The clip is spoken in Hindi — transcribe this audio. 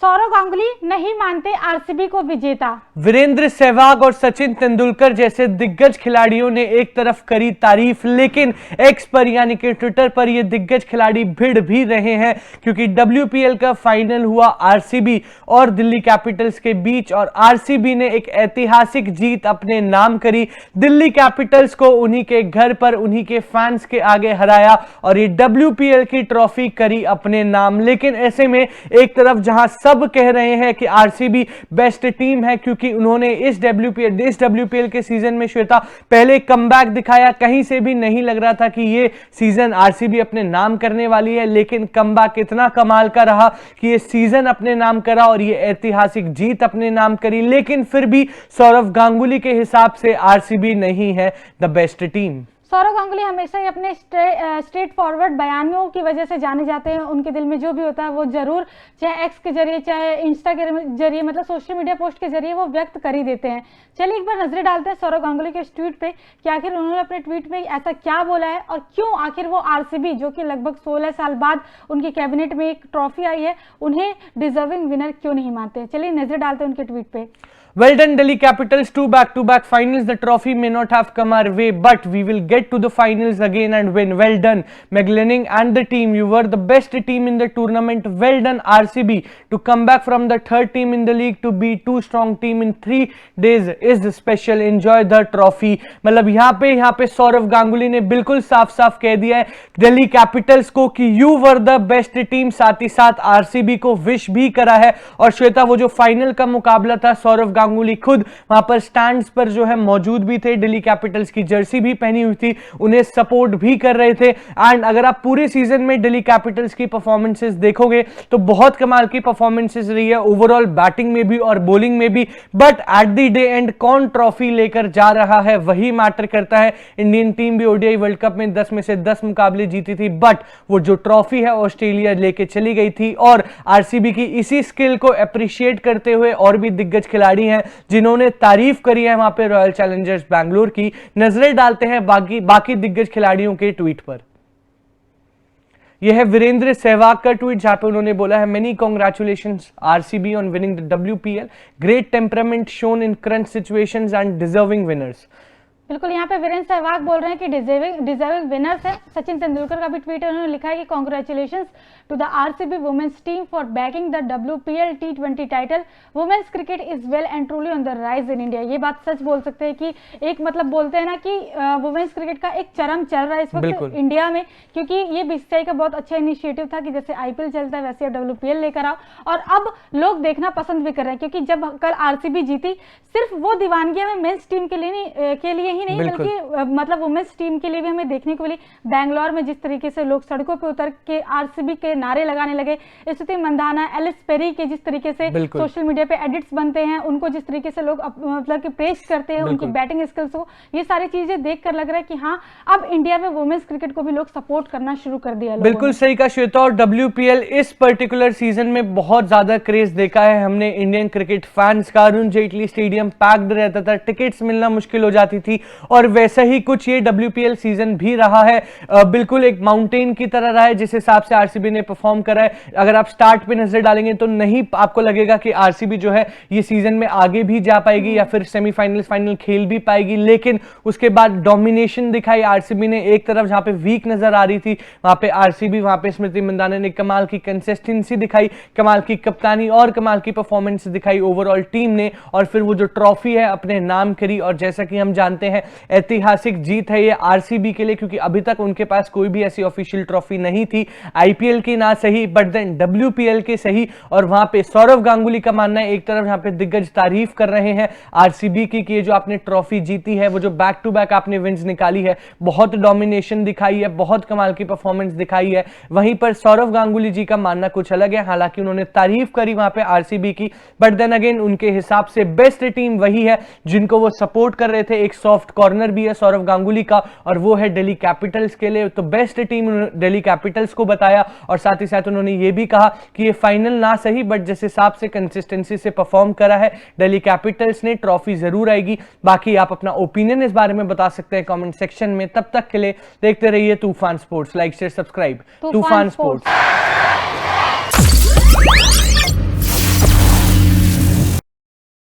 सौरव गांगुली नहीं मानते आरसीबी को विजेता। वीरेंद्र सहवाग और सचिन तेंदुलकर जैसे दिग्गज खिलाड़ियों ने एक तरफ करी तारीफ, लेकिन एक्स पर यानी कि ट्विटर पर ये दिग्गज खिलाड़ी भिड़ भी रहे हैं, क्योंकि WPL का फाइनल हुआ आरसीबी और दिल्ली कैपिटल्स के बीच और आरसीबी ने एक ऐतिहासिक जीत अपने नाम करी। दिल्ली कैपिटल्स को उन्हीं के घर पर उन्हीं के फैंस के आगे हराया और ये WPL की ट्रॉफी करी अपने नाम। लेकिन ऐसे में एक तरफ जहां सब कह रहे हैं कि आरसीबी बेस्ट टीम है, क्योंकि उन्होंने इस WPL के सीजन में श्वेता पहले कमबैक दिखाया, कहीं से भी नहीं लग रहा था कि ये सीजन आरसीबी अपने नाम करने वाली है, लेकिन कमबैक इतना कमाल का रहा कि ये सीजन अपने नाम करा और ये ऐतिहासिक जीत अपने नाम करी। लेकिन फिर भी सौरव गांगुली के हिसाब से आरसीबी नहीं है the best team. Sourav Ganguly हमेशा ही अपने स्ट्रेट फॉरवर्ड बयानों की वजह से जाने जाते हैं। उनके दिल में जो भी होता है वो जरूर, चाहे एक्स के जरिए चाहे इंस्टा के जरिए, मतलब सोशल मीडिया पोस्ट के जरिए वो व्यक्त कर ही देते हैं। चलिए एक बार नजरें डालते हैं सौरव गांगुली के ट्वीट पे कि आखिर उन्होंने अपने ट्वीट में ऐसा क्या बोला है और क्यों आखिर वो आरसीबी, जो कि लगभग 16 साल बाद उनके कैबिनेट में एक ट्रॉफी आई है, उन्हें डिजर्विंग विनर क्यों नहीं मानते। चलिए नजर डालते हैं उनके ट्वीट पे। Well done, Delhi Capitals, 2 back-to-back finals. The trophy may not have come our way, but we will get to the finals again and win. Well done, McGlennon and the team. You were the best team in the tournament. Well done, RCB, to come back from the third team in the league to be two strong team in 3 days is special. Enjoy the trophy. मतलब यहाँ पे सौरव गांगुली ने बिल्कुल साफ-साफ कह दिया है दिल्ली कैपिटल्स को कि you were the best team, साथ ही साथ RCB को विश भी करा है। और श्वेता, वो जो फाइनल का मुकाबला था, सौरव गांगुली खुद वहां पर स्टैंड्स पर जो है मौजूद भी थे, दिल्ली कैपिटल्स की जर्सी भी पहनी हुई थी, उन्हें सपोर्ट भी कर रहे थे। एंड अगर आप पूरे सीजन में दिल्ली कैपिटल्स की परफॉर्मेंसेस देखोगे तो बहुत कमाल की परफॉर्मेंसेस रही है, ओवरऑल बैटिंग में भी और बॉलिंग में भी। But at the day and कौन ट्रॉफी लेकर जा रहा है वही मैटर करता है। इंडियन टीम भी ओडीआई वर्ल्ड कप में 10 में से 10 मुकाबले जीती थी, बट वो जो ट्रॉफी है ऑस्ट्रेलिया लेके चली गई थी। और आरसीबी की इसी स्किल को अप्रिशिएट करते हुए और भी दिग्गज खिलाड़ी हैं जिन्होंने तारीफ करी है वहां पे रॉयल चैलेंजर्स बैंगलोर की। नजरें डालते हैं बाकी दिग्गज खिलाड़ियों के ट्वीट पर। यह है वीरेंद्र सहवाग का ट्वीट, जहां पे उन्होंने बोला है, many congratulations RCB on winning the WPL, great temperament shown in current situations and deserving winners. बिल्कुल, यहाँ पे वीरेंद्र सहवाग बोल रहे हैं कि डिजर्विंग विनर्स है। सचिन तेंदुलकर का भी ट्वीट है, उन्होंने लिखा है कि congratulations to the RCB women's team for bagging the WPL T20 title. Women's cricket is well and truly on the rise in India. ये बात सच बोल सकते हैं कि एक मतलब बोलते हैं ना कि वुमेन्स क्रिकेट का एक चरम चल रहा है इस वक्त इंडिया में, क्योंकि ये बीसीसीआई का बहुत अच्छा इनिशिएटिव था कि जैसे IPL चलता है वैसे WPL लेकर आओ। और अब लोग देखना पसंद भी कर रहे हैं, क्योंकि जब कल आरसीबी जीती, सिर्फ वो दीवानगी हमें मेंस टीम के लिए ही नहीं, बल्कि मतलब वुमेन्स टीम के लिए भी हमें देखने को मिली। बैंगलोर में जिस तरीके से लोग सड़कों पे उतर के आरसीबी के नारे लगाने लगे, स्मृति मंदाना, एलिस पेरी के जिस तरीके से सोशल मीडिया पे एडिट्स बनते हैं, उनको जिस तरीके से लोग मतलब कि प्रेज करते हैं उनकी बैटिंग स्किल्स को, ये सारी चीजें देखकर लग रहा है कि हाँ, अब इंडिया में वुमेन्स क्रिकेट को भी लोग सपोर्ट करना शुरू कर दिया। बिल्कुल सही कहा श्वेता, और WPL इस पर्टिकुलर सीजन में बहुत ज्यादा क्रेज देखा है हमने इंडियन क्रिकेट फैंस का। अरुण जेटली स्टेडियम पैक्ड रहता था, टिकट्स मिलना मुश्किल हो जाती थी, और वैसा ही कुछ ये WPL सीजन भी रहा है। बिल्कुल एक माउंटेन की तरह रहा है जिस हिसाब से आरसीबी ने परफॉर्म करा है। अगर आप स्टार्ट पे नजर डालेंगे तो नहीं आपको लगेगा कि आरसीबी जो है ये सीजन में आगे भी जा पाएगी या फिर सेमीफाइनल्स फाइनल खेल भी पाएगी, लेकिन उसके बाद डोमिनेशन दिखाई आरसीबी ने। एक तरफ जहां पे वीक नजर आ रही थी वहां पे आरसीबी, वहां पे स्मृति मंदाना ने कमाल की कंसिस्टेंसी दिखाई, कमाल की कप्तानी और कमाल की परफॉर्मेंस दिखाई ओवरऑल टीम ने, और फिर वो जो ट्रॉफी है अपने नाम करी। और जैसा कि हम जानते हैं ऐतिहासिक जीत है ये आरसीबी के लिए, क्योंकि अभी तक उनके पास कोई भी ऐसी ऑफिशियल ट्रॉफी नहीं थी, IPL की ना सही बट देन WPL के सही। और वहां पे सौरव गांगुली का मानना है, एक तरफ यहां पे दिग्गज तारीफ कर रहे हैं आरसीबी की कि ये जो आपने ट्रॉफी जीती है, वो जो बैक टू बैक आपने विन्स निकाली है, बहुत डोमिनेशन दिखाई है, बहुत कमाल की परफॉर्मेंस दिखाई है। वहीं पर सौरव गांगुली जी का मानना कुछ अलग है, हालांकि उन्होंने तारीफ करी वहां पे आरसीबी की, बट देन अगेन उनके हिसाब से बेस्ट टीम वही है जिनको वो सपोर्ट कर रहे थे। एक सॉफ्ट कॉर्नर भी है सौरव गांगुली का, और वो है दिल्ली कैपिटल्स के लिए। तो बेस्ट टीम दिल्ली कैपिटल्स को बताया, और साथ ही साथ उन्होंने ये भी कहा कि ये फाइनल ना सही बट जिस हिसाब से कंसिस्टेंसी से परफॉर्म करा है दिल्ली कैपिटल्स ने, ट्रॉफी जरूर आएगी। बाकी आप अपना ओपिनियन इस बारे में बता सकते हैं कमेंट सेक्शन में। तब तक के लिए देखते रहिए तूफान स्पोर्ट्स। लाइक शेयर सब्सक्राइब तूफान स्पोर्ट्स।